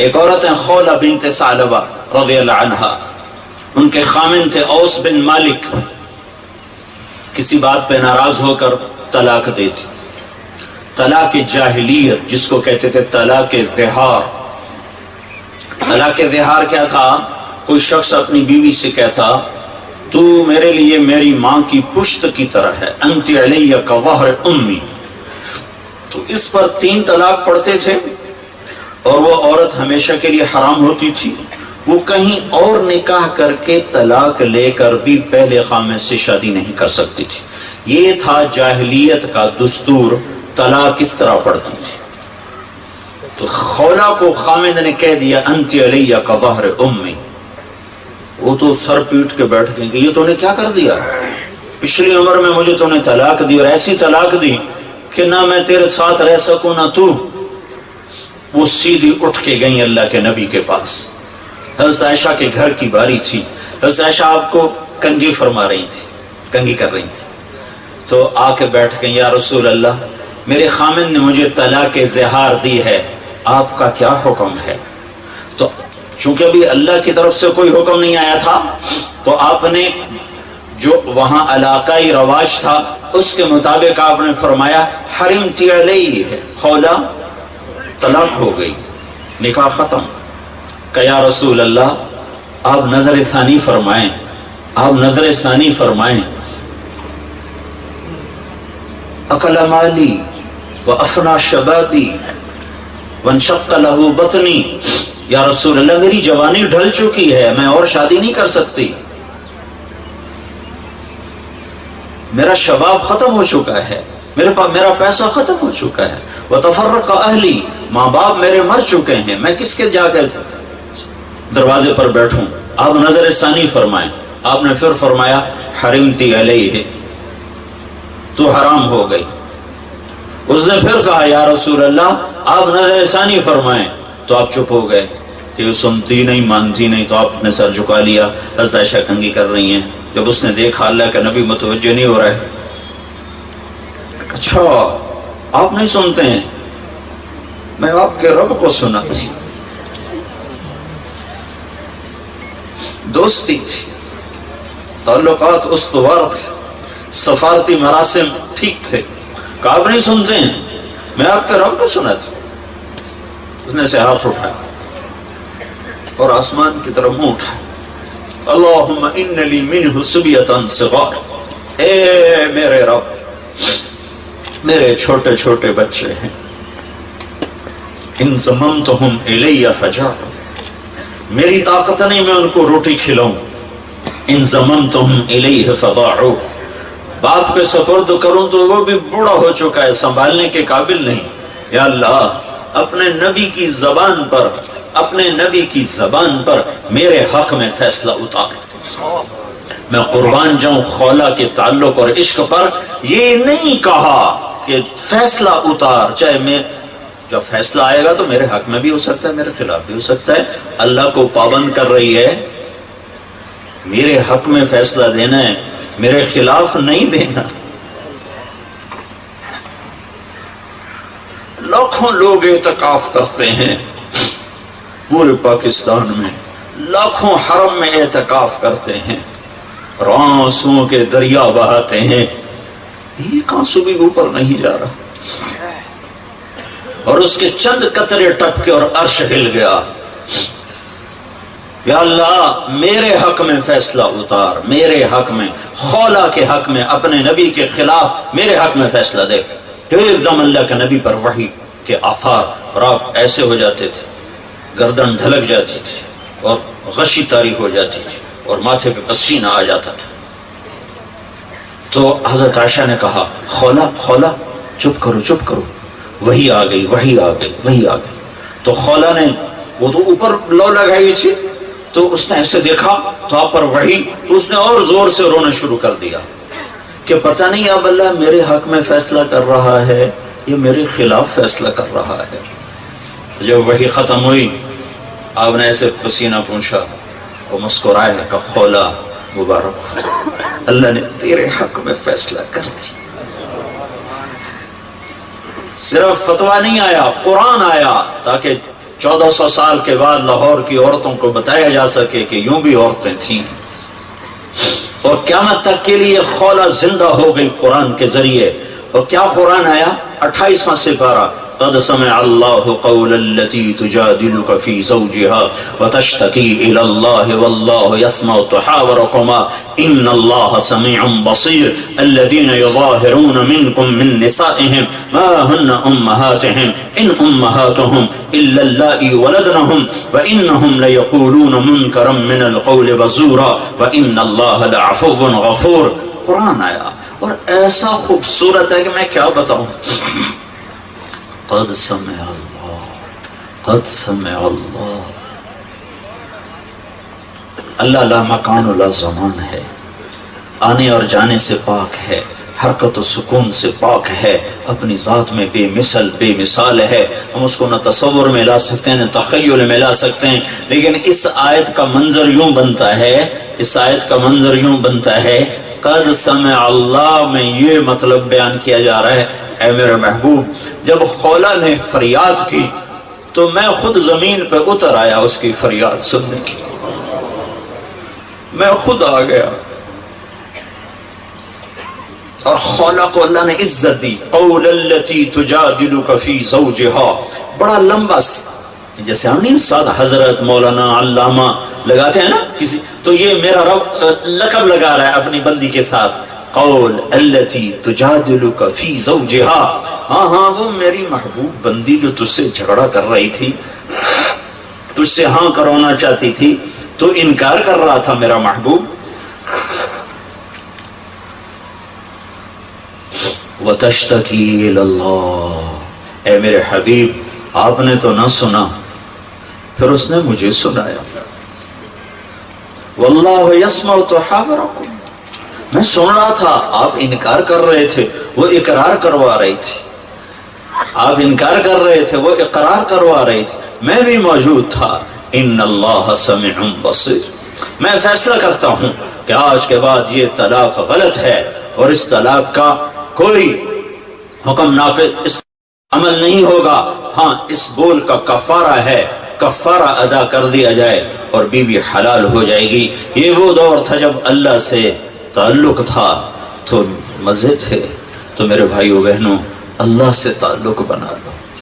ایک عورت ہیں خولہ بنت ثعلبہ رضی اللہ عنہا، ان کے خامن تھے اوس بن مالک، کسی بات پہ ناراض ہو کر طلاق دے دی۔ طلاق جاہلیت جس کو کہتے تھے طلاق ظہار۔ طلاق ظہار کیا تھا؟ کوئی شخص اپنی بیوی سے کہتا تو میرے لیے میری ماں کی پشت کی طرح ہے، انت علیہ کظہر امی، تو اس پر 3 طلاق پڑھتے تھے اور وہ عورت ہمیشہ کے لیے حرام ہوتی تھی۔ وہ کہیں اور نکاح کر کے طلاق لے کر بھی پہلے خامن سے شادی نہیں کر سکتی تھی۔ یہ تھا جاہلیت کا دستور، طلاق کس طرح پڑتی تھی۔ تو خولہ کو خامد نے کہہ دیا انت علیہ کظہر امی، وہ تو سر پیٹ کے بیٹھ گئے کہ یہ تو نے کیا کر دیا، پچھلی عمر میں مجھے تو نے طلاق دی اور ایسی طلاق دی کہ نہ میں تیرے ساتھ رہ سکوں نہ تو۔ وہ سیدھی اٹھ کے گئیں اللہ کے نبی کے پاس۔ حضرت عائشہ کے گھر کی باری تھی، حضرت عائشہ آپ کو کنگھی فرما رہی تھی، کنگھی کر رہی تھی، تو آ کے بیٹھ گئیں یا رسول اللہ میرے خامن نے مجھے طلاق ظہار دی ہے، آپ کا کیا حکم ہے؟ تو چونکہ ابھی اللہ کی طرف سے کوئی حکم نہیں آیا تھا تو آپ نے جو وہاں علاقائی رواج تھا اس کے مطابق آپ نے فرمایا حرمتی علیہ، خولہ طلاق ہو گئی، نکاح ختم۔ کہ یا رسول اللہ آپ نظر ثانی فرمائیں، آپ نظر ثانی فرمائیں۔ اکل مالی وافنا شبابی وانشق له بطنی، یا رسول اللہ میری جوانی ڈھل چکی ہے، میں اور شادی نہیں کر سکتی، میرا شباب ختم ہو چکا ہے، میرا پیسہ ختم ہو چکا ہے، وتفرق اہلی، ماں باپ میرے مر چکے ہیں، میں کس کے جا کے دروازے پر بیٹھوں؟ آپ نظر ثانی فرمائیں۔ آپ نے پھر فرمایا حرمتی علیہ، تو حرام ہو گئی۔ اس نے پھر کہا یا رسول اللہ آپ نظر ثانی فرمائیں، تو آپ چپ ہو گئے کہ سنتی نہیں مانتی نہیں، تو آپ نے سر جھکا لیا۔ حضرت عائشہ کنگھی کر رہی ہیں، جب اس نے دیکھا اللہ کا نبی متوجہ نہیں ہو رہا ہے، اچھا آپ نہیں سنتے ہیں، میں آپ کے رب کو سنا تھی، دوستی تھی، تعلقات استوار تھے، سفارتی مراسم ٹھیک تھے، کہ آپ نہیں سنتے ہیں، میں آپ کے رب کو سنا تھی۔ اس نے سے ہاتھ اٹھایا اور آسمان کی طرف منہ اٹھایا، اللہم ان لی منہ صبیۃ صغار، اے میرے رب میرے چھوٹے چھوٹے بچے ہیں، ان ضممتہم الی فجار، میری طاقت نہیں میں ان کو روٹی کھلاؤں، ان ضممتہم الیہ فضاعوا، باپ پہ سپرد کروں تو وہ بھی بوڑھا ہو چکا ہے، سنبھالنے کے قابل نہیں، یا اللہ اپنے نبی کی زبان پر، اپنے نبی کی زبان پر میرے حق میں فیصلہ اتار، میں قربان جاؤں خولہ کے تعلق اور عشق پر۔ یہ نہیں کہا کہ فیصلہ اتار، چاہے میں جب فیصلہ آئے گا تو میرے حق میں بھی ہو سکتا ہے، میرے خلاف بھی ہو سکتا ہے، اللہ کو پابند کر رہی ہے، میرے حق میں فیصلہ دینا ہے، میرے خلاف نہیں دینا۔ لاکھوں لوگ اعتکاف کرتے ہیں پورے پاکستان میں، لاکھوں حرم میں اعتکاف کرتے ہیں، اور آنسوؤں کے دریا بہاتے ہیں، ایک آنسو بھی اوپر نہیں جا رہا، اور اس کے چند قطرے ٹپکے اور عرش ہل گیا۔ یا اللہ میرے حق میں فیصلہ اتار، میرے حق میں، خولہ کے حق میں، اپنے نبی کے خلاف میرے حق میں فیصلہ دے۔ تو ایک دم اللہ کے نبی پر وحی کے آثار، اور آپ ایسے ہو جاتے تھے، گردن ڈھلک جاتی تھی اور غشی طاری ہو جاتی تھی اور ماتھے پہ پسینہ آ جاتا تھا۔ تو حضرت عائشہ نے کہا خولہ خولہ چپ کرو چپ کرو، وہی آ گئی وہی آ گئی وہی آ گئی۔ تو خولہ نے، وہ تو اوپر لو لگائی تھی، تو اس نے ایسے دیکھا تو آپ پر وحی، تو اس نے اور زور سے رونا شروع کر دیا کہ پتہ نہیں اب اللہ میرے حق میں فیصلہ کر رہا ہے یہ میرے خلاف فیصلہ کر رہا ہے۔ جب وحی ختم ہوئی آپ نے ایسے پسینہ پوچھا اور مسکرائے کہ خولہ مبارک، اللہ نے تیرے حق میں فیصلہ کر دی۔ صرف فتویٰ نہیں آیا، قرآن آیا تاکہ 1400 سال کے بعد لاہور کی عورتوں کو بتایا جا سکے کہ یوں بھی عورتیں تھیں، اور قیامت تک کے لیے خولہ زندہ ہو گئی قرآن کے ذریعے۔ اور کیا قرآن آیا؟ 28واں سپارہ، قد سمع اللہ قول التي تجادلك في زوجها وتشتكي الى الله والله يسمع تحاوركما ان الله سميع بصير الذين يظاهرون منكم من نسائهم ما هن امهاتهم ان امهاتهم الا اللائي ولدنهم وانهم ليقولون منكرا من القول وزورا وان الله لعفو غفور۔ قرآن آیا اور ایسا خوبصورت ہے کہ میں کیا بتاؤں۔ قد سمع اللہ، قد سمع اللہ۔ اللہ لا مکان و لا زمان ہے، آنے اور جانے سے پاک ہے، حرکت و سکون سے پاک ہے، اپنی ذات میں بے مثل بے مثال ہے۔ ہم اس کو نہ تصور میں لا سکتے ہیں نہ تخیل میں لا سکتے ہیں، لیکن اس آیت کا منظر یوں بنتا ہے، اس آیت کا منظر یوں بنتا ہے، قد سمع اللہ میں یہ مطلب بیان کیا جا رہا ہے، اے میرے محبوب جب خولہ نے فریاد کی تو میں خود زمین پہ اتر آیا اس کی فریاد سننے کی، میں خود آ گیا، اور خولہ کو اللہ نے عزت دی۔ قول التي تجادلك في زوجها، بڑا لمبا جیسے ہم نہیں ساتھ حضرت مولانا علامہ لگاتے ہیں نا کسی، تو یہ میرا رب لقب لگا رہا ہے اپنی بندی کے ساتھ، قول التي تجادلك في زوجها، ہاں ہاں وہ میری محبوب بندی جو تجھ سے جھگڑا کر رہی تھی، تجھ سے ہاں کروانا چاہتی تھی، تو انکار کر رہا تھا میرا محبوب۔ وتشتكي الى اللہ، اے میرے حبیب آپ نے تو نہ سنا، پھر اس نے مجھے سنایا۔ واللہ یسمع تحاورکم، میں سن رہا تھا، آپ انکار کر رہے تھے، وہ اقرار کروا رہی تھی، آپ انکار کر رہے تھے، وہ اقرار کروا رہی تھی، میں بھی موجود تھا۔ ان اللہ سمیع بصیر، میں فیصلہ کرتا ہوں کہ آج کے بعد یہ طلاق غلط ہے، اور اس طلاق کا کوئی حکم نافذ اس عمل نہیں ہوگا، ہاں اس بول کا کفارہ ہے، کفارہ ادا کر دیا جائے اور بیوی حلال ہو جائے گی۔ یہ وہ دور تھا جب اللہ سے تعلق تھا تو مزے تھے، تو میرے بھائیو بہنوں اللہ سے تعلق بنا لو۔